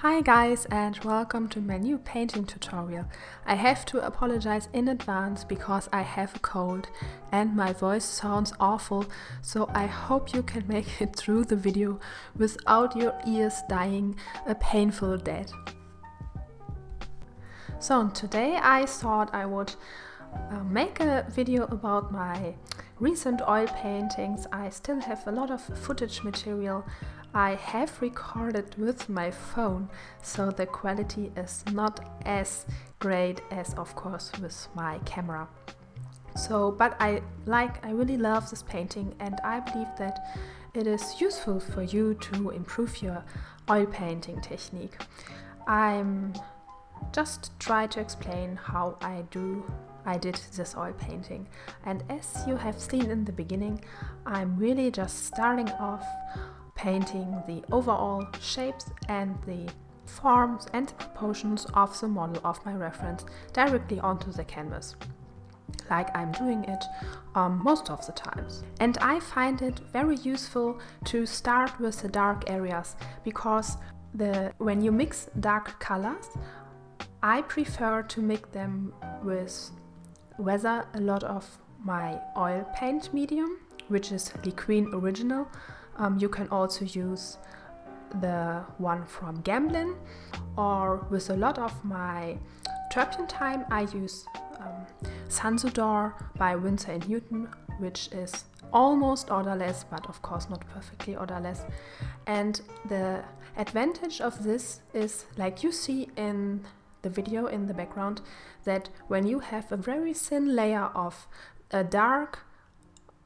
Hi guys, and welcome to my new painting tutorial. I have to apologize in advance because I have a cold and my voice sounds awful, so I hope you can make it through the video without your ears dying a painful death. So today I thought I would make a video about my recent oil paintings. I still have a lot of footage material I have recorded with my phone, so the quality is not as great as of course with my camera. But I really love this painting, and I believe that it is useful for you to improve your oil painting technique. I'm just try to explain how I did this oil painting, and as you have seen in the beginning, I'm really just starting off painting the overall shapes and the forms and the proportions of the model of my reference directly onto the canvas, like I'm doing it most of the times. And I find it very useful to start with the dark areas, because when you mix dark colors, I prefer to mix them with whether a lot of my oil paint medium, which is LIQUIN original. You can also use the one from Gamblin, or with a lot of my turpentine I use SANSODOR by Windsor Newton, which is almost odorless, but of course not perfectly odorless. And the advantage of this is, like you see in the video in the background, that when you have a very thin layer of a dark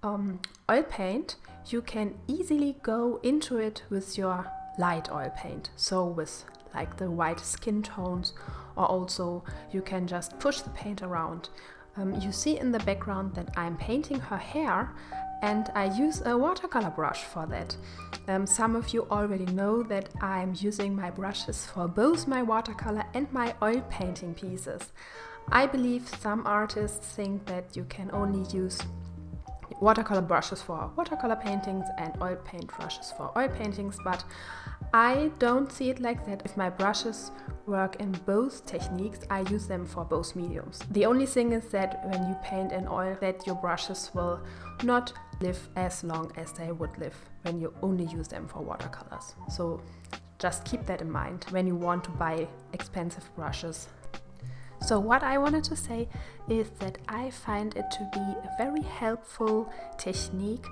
oil paint, you can easily go into it with your light oil paint, so with like the white skin tones, or also you can just push the paint around. You see in the background that I'm painting her hair, and I use a watercolor brush for that. Some of you already know that I'm using my brushes for both my watercolor and my oil painting pieces. I believe some artists think that you can only use watercolor brushes for watercolor paintings and oil paint brushes for oil paintings, but I don't see it like that. If my brushes work in both techniques, I use them for both mediums. The only thing is that when you paint in oil, that your brushes will not live as long as they would live when you only use them for watercolors. So just keep that in mind when you want to buy expensive brushes. So what I wanted to say is that I find it to be a very helpful technique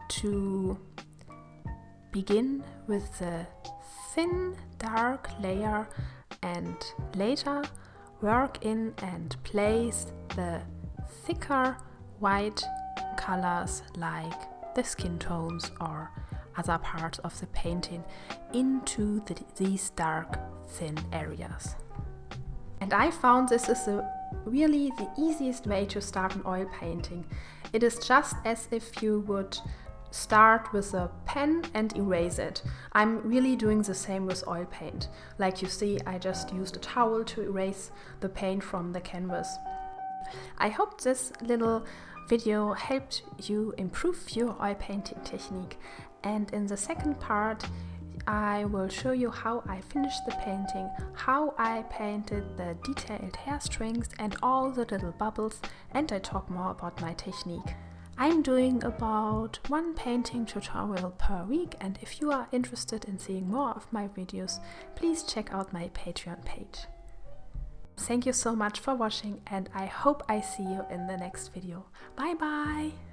to begin with the thin dark layer and later work in and place the thicker white colors like the skin tones or other parts of the painting into these dark thin areas. And I found this is really the easiest way to start an oil painting. It is just as if you would start with a pen and erase it. I'm really doing the same with oil paint. Like you see, I just used a towel to erase the paint from the canvas. I hope this little video helped you improve your oil painting technique. And in the second part, I will show you how I finished the painting, how I painted the detailed hair strings and all the little bubbles, and I talk more about my technique. I'm doing about one painting tutorial per week, and if you are interested in seeing more of my videos, please check out my Patreon page. Thank you so much for watching, and I hope I see you in the next video. Bye bye!